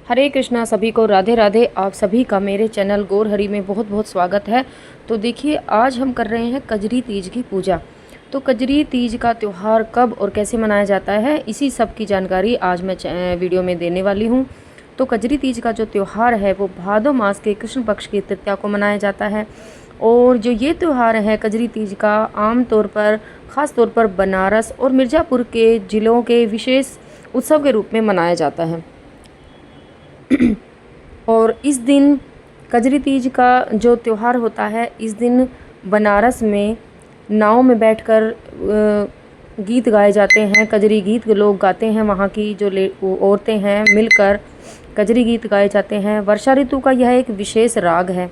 हरे कृष्णा, सभी को राधे राधे। आप सभी का मेरे चैनल गौर हरि में बहुत बहुत स्वागत है। तो देखिए, आज हम कर रहे हैं कजरी तीज की पूजा। तो कजरी तीज का त्यौहार कब और कैसे मनाया जाता है, इसी सब की जानकारी आज मैं वीडियो में देने वाली हूँ। तो कजरी तीज का जो त्यौहार है वो भादो मास के कृष्ण पक्ष की तृतीया को मनाया जाता है। और जो ये त्यौहार है कजरी तीज का, आम तौर पर ख़ास तौर पर बनारस और मिर्ज़ापुर के ज़िलों के विशेष उत्सव के रूप में मनाया जाता है। और इस दिन कजरी तीज का जो त्यौहार होता है, इस दिन बनारस में नाव में बैठकर गीत गाए जाते हैं। कजरी गीत लोग गाते हैं, वहाँ की जो औरतें हैं मिलकर कजरी गीत गाए जाते हैं। वर्षा ऋतु का यह एक विशेष राग है।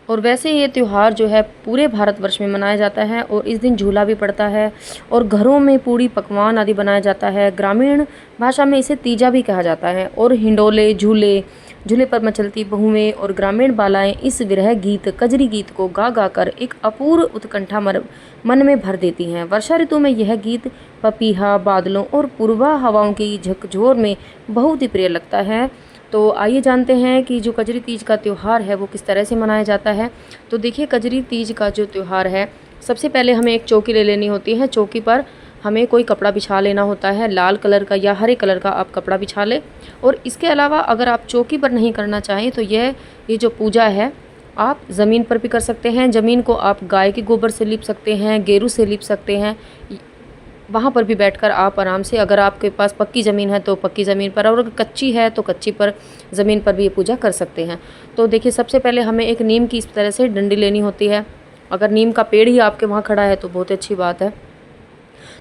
और वैसे ये त्यौहार जो है पूरे भारतवर्ष में मनाया जाता है। और इस दिन झूला भी पड़ता है और घरों में पूड़ी पकवान आदि बनाया जाता है। ग्रामीण भाषा में इसे तीजा भी कहा जाता है। और हिंडोले, झूले, झूले पर मचलती बहुएं और ग्रामीण बालाएं इस विरह गीत कजरी गीत को गा गा कर एक अपूर्व उत्कंठा मन में भर देती हैं। वर्षा ऋतु में यह गीत पपीहा, बादलों और पूर्वा हवाओं की झकझोर में बहुत ही प्रिय लगता है। तो आइए जानते हैं कि जो कजरी तीज का त्यौहार है वो किस तरह से मनाया जाता है। तो देखिए, कजरी तीज का जो त्यौहार है, सबसे पहले हमें एक चौकी ले लेनी होती है। चौकी पर हमें कोई कपड़ा बिछा लेना होता है, लाल कलर का या हरे कलर का आप कपड़ा बिछा लें। और इसके अलावा अगर आप चौकी पर नहीं करना चाहें तो ये जो पूजा है आप ज़मीन पर भी कर सकते हैं। ज़मीन को आप गाय के गोबर से लीप सकते हैं, गेरू से लीप सकते हैं। वहाँ पर भी बैठकर आप आराम से, अगर आपके पास पक्की ज़मीन है तो पक्की ज़मीन पर, और अगर कच्ची है तो कच्ची पर ज़मीन पर भी ये पूजा कर सकते हैं। तो देखिए, सबसे पहले हमें एक नीम की इस तरह से डंडी लेनी होती है। अगर नीम का पेड़ ही आपके वहाँ खड़ा है तो बहुत अच्छी बात है।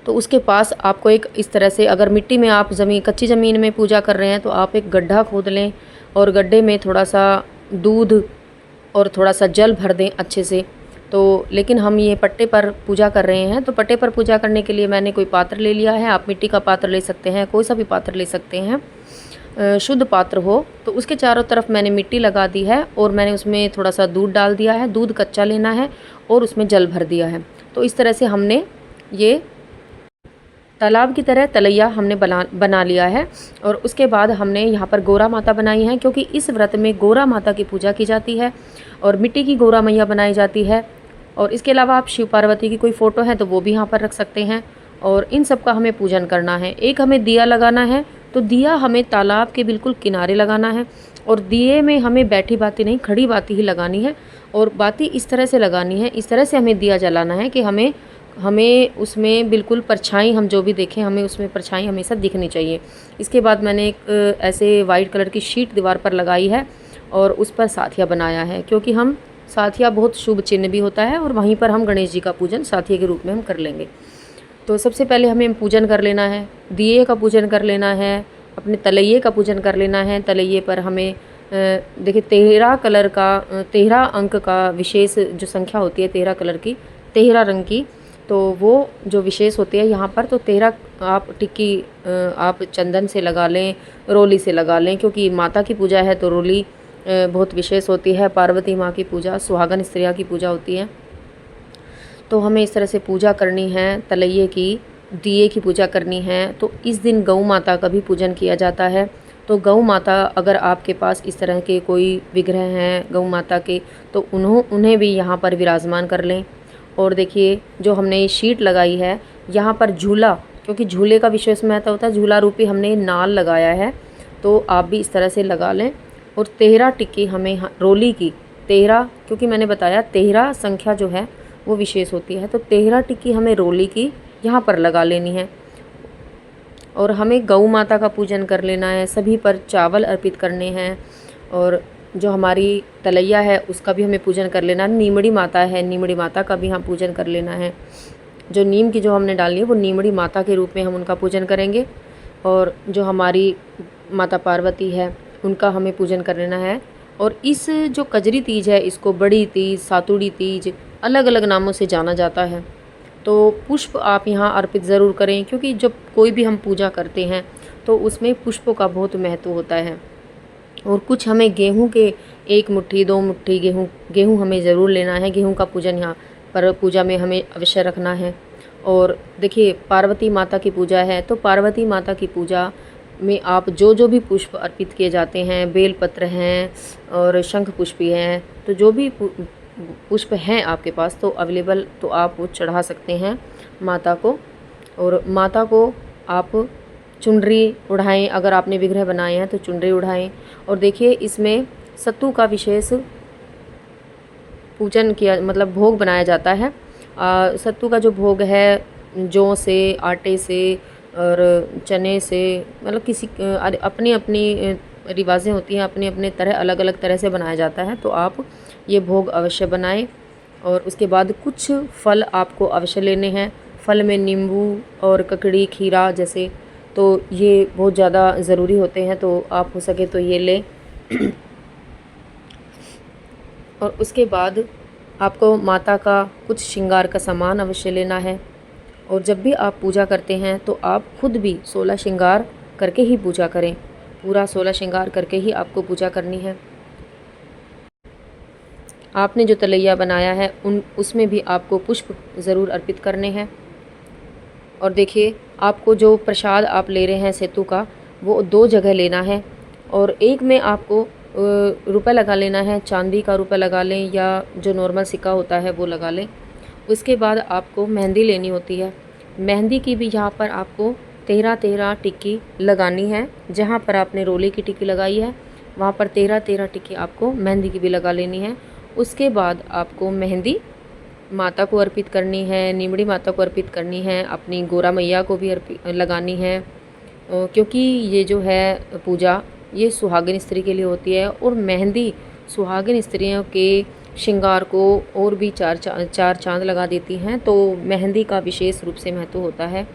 तो उसके पास आपको एक इस तरह से, अगर मिट्टी में आप कच्ची ज़मीन में पूजा कर रहे हैं तो आप एक गड्ढा खोद लें और गड्ढे में थोड़ा सा दूध और थोड़ा सा जल भर दें अच्छे से। तो लेकिन हम ये पट्टे पर पूजा कर रहे हैं, तो पट्टे पर पूजा करने के लिए मैंने कोई पात्र ले लिया है। आप मिट्टी का पात्र ले सकते हैं, कोई सा भी पात्र ले सकते हैं, शुद्ध पात्र हो। तो उसके चारों तरफ मैंने मिट्टी लगा दी है और मैंने उसमें थोड़ा सा दूध डाल दिया है। दूध कच्चा लेना है और उसमें जल भर दिया है। तो इस तरह से हमने ये तालाब की तरह तलैया हमने बना लिया है। और उसके बाद हमने यहाँ पर गौरा माता बनाई है, क्योंकि इस व्रत में गौरा माता की पूजा की जाती है और मिट्टी की गौरा मैया बनाई जाती है। और इसके अलावा आप शिव पार्वती की कोई फ़ोटो है तो वो भी यहाँ पर रख सकते हैं। और इन सब का हमें पूजन करना है। एक हमें दिया लगाना है, तो दिया हमें तालाब के बिल्कुल किनारे लगाना है। और दिए में हमें बैठी बाती नहीं, खड़ी बाती ही लगानी है। और बाती इस तरह से लगानी है, इस तरह से हमें दिया जलाना है कि हमें उसमें बिल्कुल परछाई, हम जो भी देखें हमें उसमें परछाई हमेशा दिखनी चाहिए। इसके बाद मैंने एक ऐसे वाइट कलर की शीट दीवार पर लगाई है और उस पर साथिया बनाया है, क्योंकि हम साथिया बहुत शुभ चिन्ह भी होता है। और वहीं पर हम गणेश जी का पूजन साथिया के रूप में हम कर लेंगे। तो सबसे पहले हमें पूजन कर लेना है, दिए का पूजन कर लेना है, अपने तलैये का पूजन कर लेना है। तलैये पर हमें देखिए 13 अंक का विशेष जो संख्या होती है, 13 कलर की, 13 रंग की, तो वो जो विशेष होती है यहाँ पर, तो 13 आप टिक्की आप चंदन से लगा लें, रोली से लगा लें, क्योंकि माता की पूजा है तो रोली बहुत विशेष होती है। पार्वती माँ की पूजा, सुहागन स्त्रियाँ की पूजा होती है। तो हमें इस तरह से पूजा करनी है, तलैये की, दिए की पूजा करनी है। तो इस दिन गौ माता का भी पूजन किया जाता है। तो गौ माता, अगर आपके पास इस तरह के कोई विग्रह हैं गौ माता के, तो उन्हें भी यहाँ पर विराजमान कर लें। और देखिए, जो हमने ये शीट लगाई है यहाँ पर झूला, क्योंकि झूले का विशेष महत्व होता है, झूला रूपी हमने नाल लगाया है, तो आप भी इस तरह से लगा लें। और 13 टिक्की हमें रोली की, 13, क्योंकि मैंने बताया 13 संख्या जो है वो विशेष होती है, तो 13 टिक्की हमें रोली की यहाँ पर लगा लेनी है। और हमें गौ माता का पूजन कर लेना है, सभी पर चावल अर्पित करने हैं। और जो हमारी तलैया है उसका भी हमें पूजन कर लेना है। नीमड़ी माता है, नीमड़ी माता का भी हम पूजन कर लेना है। जो नीम की जो हमने डाली है वो नीमड़ी माता के रूप में हम उनका पूजन करेंगे। और जो हमारी माता पार्वती है उनका हमें पूजन कर लेना है। और इस जो कजरी तीज है इसको बड़ी तीज, सातुड़ी तीज, अलग अलग नामों से जाना जाता है। तो पुष्प आप यहाँ अर्पित ज़रूर करें, क्योंकि जब कोई भी हम पूजा करते हैं तो उसमें पुष्पों का बहुत महत्व होता है। और कुछ हमें गेहूं के 1 मुट्ठी 2 मुट्ठी गेहूं हमें ज़रूर लेना है। गेहूं का पूजन यहाँ पर पूजा में हमें अवश्य रखना है। और देखिए, पार्वती माता की पूजा है, तो पार्वती माता की पूजा में आप जो जो भी पुष्प अर्पित किए जाते हैं, बेलपत्र हैं और शंख पुष्पी हैं, तो जो भी पुष्प हैं आपके पास तो अवेलेबल, तो आप वो चढ़ा सकते हैं माता को। और माता को आप चुनरी उड़ाएं, अगर आपने विग्रह बनाए हैं तो चुनरी उड़ाएं। और देखिए इसमें सत्तू का विशेष पूजन किया, मतलब भोग बनाया जाता है। सत्तू का जो भोग है जौ से, आटे से और चने से, मतलब किसी अपनी अपनी रिवाजें होती हैं, अपने अपने तरह अलग अलग तरह से बनाया जाता है। तो आप ये भोग अवश्य बनाएं। और उसके बाद कुछ फल आपको अवश्य लेने हैं। फल में नींबू और ककड़ी, खीरा जैसे, तो ये बहुत ज़्यादा ज़रूरी होते हैं, तो आप हो सके तो ये लें। और उसके बाद आपको माता का कुछ श्रृंगार का सामान अवश्य लेना है। और जब भी आप पूजा करते हैं तो आप खुद भी 16 श्रृंगार करके ही पूजा करें। पूरा 16 श्रृंगार करके ही आपको पूजा करनी है। आपने जो तलैया बनाया है उसमें भी आपको पुष्प ज़रूर अर्पित करने हैं। और देखिए आपको जो प्रसाद आप ले रहे हैं सेतु का, वो 2 जगह लेना है। और एक में आपको रुपए लगा लेना है, चांदी का रुपए लगा लें या जो नॉर्मल सिक्का होता है वो लगा लें। उसके बाद आपको मेहंदी लेनी होती है। मेहंदी की भी यहाँ पर आपको 13-13 टिक्की लगानी है। जहाँ पर आपने रोले की टिक्की लगाई है वहाँ पर 13-13 टिक्की आपको मेहंदी की भी लगा लेनी है। उसके बाद आपको मेहंदी माता को अर्पित करनी है, नीमड़ी माता को अर्पित करनी है, अपनी गोरा मैया को भी लगानी है। क्योंकि ये जो है पूजा ये सुहागिन स्त्री के लिए होती है। और मेहंदी सुहागिन स्त्रियों के श्रृंगार को और भी चार चांद लगा देती हैं। तो मेहंदी का विशेष रूप से महत्व होता है।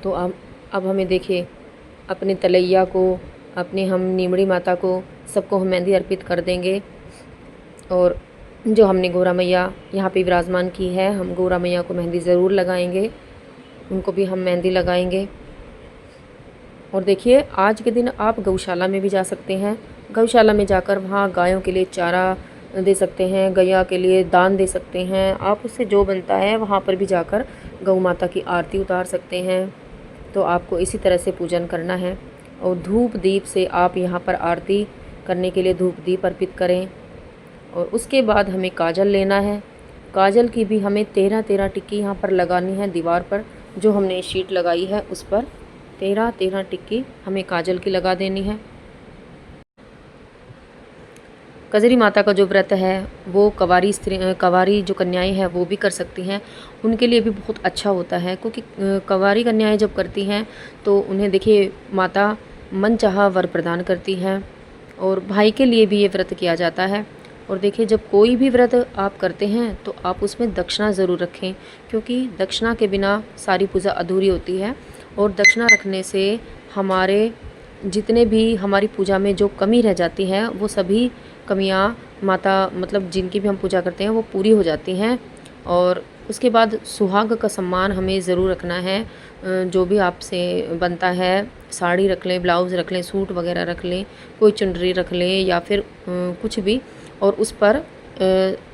तो अब हमें देखिए अपने तलैया को, अपने हम नीमड़ी माता को, सबको हम मेहंदी अर्पित कर देंगे। और जो हमने गौरा मैया यहाँ पे विराजमान की है, हम गौरा मैया को मेहंदी ज़रूर लगाएंगे, उनको भी हम मेहंदी लगाएंगे। और देखिए आज के दिन आप गौशाला में भी जा सकते हैं। गौशाला में जाकर वहाँ गायों के लिए चारा दे सकते हैं, गैया के लिए दान दे सकते हैं। आप उससे जो बनता है वहाँ पर भी जाकर गौ माता की आरती उतार सकते हैं। तो आपको इसी तरह से पूजन करना है। और धूप दीप से आप यहाँ पर आरती करने के लिए धूप दीप अर्पित करें। और उसके बाद हमें काजल लेना है। काजल की भी हमें 13-13 टिक्की यहाँ पर लगानी है। दीवार पर जो हमने शीट लगाई है उस पर 13-13 टिक्की हमें काजल की लगा देनी है। कजरी माता का जो व्रत है वो कवारी जो कन्याएं हैं वो भी कर सकती हैं। उनके लिए भी बहुत अच्छा होता है, क्योंकि कवारी कन्याएं जब करती हैं तो उन्हें देखिए माता मनचाहा वर प्रदान करती हैं। और भाई के लिए भी ये व्रत किया जाता है। और देखिए जब कोई भी व्रत आप करते हैं तो आप उसमें दक्षिणा ज़रूर रखें, क्योंकि दक्षिणा के बिना सारी पूजा अधूरी होती है। और दक्षिणा रखने से हमारे जितने भी हमारी पूजा में जो कमी रह जाती है वो सभी कमियां माता, मतलब जिनकी भी हम पूजा करते हैं वो पूरी हो जाती हैं। और उसके बाद सुहाग का सम्मान हमें ज़रूर रखना है। जो भी आपसे बनता है, साड़ी रख लें, ब्लाउज़ रख लें, सूट वगैरह रख लें, कोई चुनरी रख लें या फिर कुछ भी, और उस पर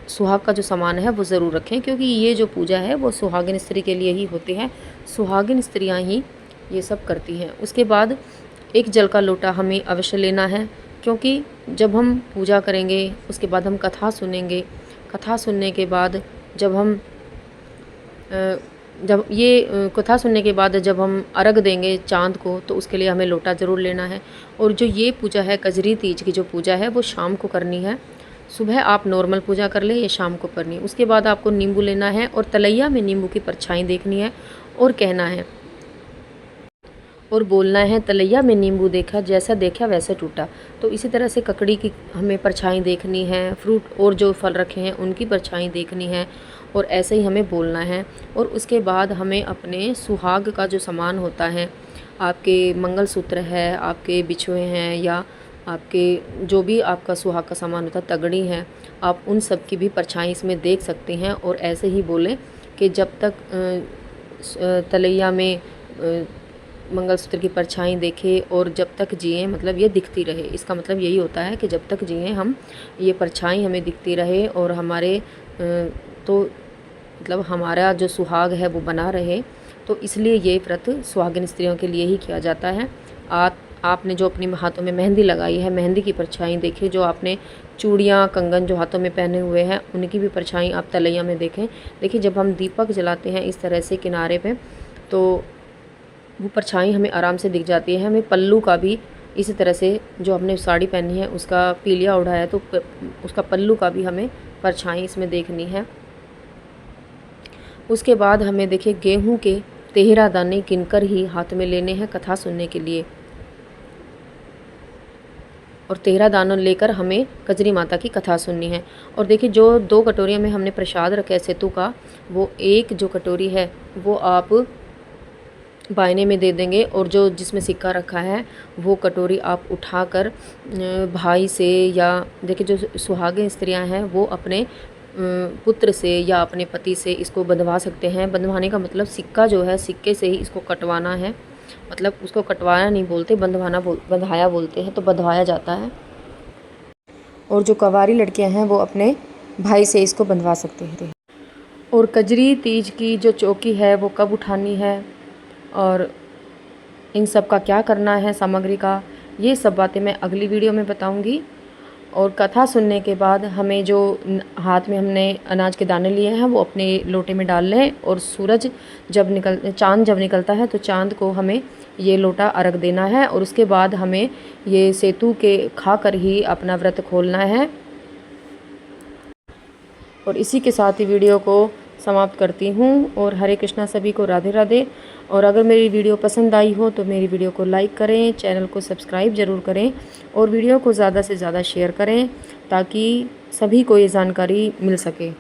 सुहाग का जो सामान है वो ज़रूर रखें, क्योंकि ये जो पूजा है वो सुहागिन स्त्री के लिए ही होती है। सुहागिन स्त्रियां ही ये सब करती हैं। उसके बाद एक जल का लोटा हमें अवश्य लेना है, क्योंकि जब हम पूजा करेंगे उसके बाद हम कथा सुनेंगे। कथा सुनने के बाद जब हम कथा सुनने के बाद जब हम अर्घ देंगे चाँद को, तो उसके लिए हमें लोटा ज़रूर लेना है। और जो ये पूजा है कजरी तीज की जो पूजा है वो शाम को करनी है। सुबह आप नॉर्मल पूजा कर ले, ये शाम को करनी है। उसके बाद आपको नींबू लेना है और तलैया में नींबू की परछाई देखनी है और कहना है और बोलना है, तलैया में नींबू देखा, जैसा देखा वैसा टूटा। तो इसी तरह से ककड़ी की हमें परछाई देखनी है, फ्रूट और जो फल रखे हैं उनकी परछाई देखनी है, और ऐसे ही हमें बोलना है। और उसके बाद हमें अपने सुहाग का जो सामान होता है, आपके मंगलसूत्र है, आपके बिछुए हैं, या आपके जो भी आपका सुहाग का सामान होता है, तगड़ी है, आप उन सब की भी परछाई इसमें देख सकते हैं। और ऐसे ही बोलें कि जब तक तलैया में मंगलसूत्र की परछाई देखे और जब तक जिए, मतलब ये दिखती रहे। इसका मतलब यही होता है कि जब तक जिए हम, ये परछाई हमें दिखती रहे और हमारे तो मतलब हमारा जो सुहाग है वो बना रहे। तो इसलिए ये व्रत सुहागिन स्त्रियों के लिए ही किया जाता है। आपने जो अपनी हाथों में मेहंदी लगाई है, मेहंदी की परछाई देखिए, जो आपने चूड़ियाँ कंगन जो हाथों में पहने हुए हैं उनकी भी परछाई आप तलैया में देखें। देखिए जब हम दीपक जलाते हैं इस तरह से किनारे पे, तो वो परछाई हमें आराम से दिख जाती है। हमें पल्लू का भी इसी तरह से, जो हमने साड़ी पहनी है उसका पीलिया उड़ाया तो उसका पल्लू का भी हमें परछाई इसमें देखनी है। उसके बाद हमें देखिए गेहूं के 13 दाने गिनकर ही हाथ में लेने हैं कथा सुनने के लिए, और 13 दानों लेकर हमें कजरी माता की कथा सुननी है। और देखिए जो 2 कटोरियों में हमने प्रसाद रखा है सेतु का, वो एक जो कटोरी है वो आप बायने में दे देंगे, और जो जिसमें सिक्का रखा है वो कटोरी आप उठाकर भाई से, या देखिए जो सुहागिन स्त्रियां हैं वो अपने पुत्र से या अपने पति से इसको बंधवा सकते हैं। बंधवाने का मतलब सिक्का जो है, सिक्के से ही इसको कटवाना है, मतलब उसको कटवाना नहीं बोलते, बंधाया बोलते हैं, तो बंधवाया जाता है। और जो कंवारी लड़कियां हैं वो अपने भाई से इसको बंधवा सकते हैं। और कजरी तीज की जो चौकी है वो कब उठानी है और इन सब का क्या करना है, सामग्री का, ये सब बातें मैं अगली वीडियो में बताऊंगी। और कथा सुनने के बाद हमें जो हाथ में हमने अनाज के दाने लिए हैं वो अपने लोटे में डाल लें, और चाँद जब निकलता है तो चाँद को हमें ये लोटा अर्घ देना है, और उसके बाद हमें ये सेतु के खाकर ही अपना व्रत खोलना है। और इसी के साथ ही वीडियो को समाप्त करती हूँ, और हरे कृष्णा सभी को, राधे राधे। और अगर मेरी वीडियो पसंद आई हो तो मेरी वीडियो को लाइक करें, चैनल को सब्सक्राइब ज़रूर करें, और वीडियो को ज़्यादा से ज़्यादा शेयर करें ताकि सभी को ये जानकारी मिल सके।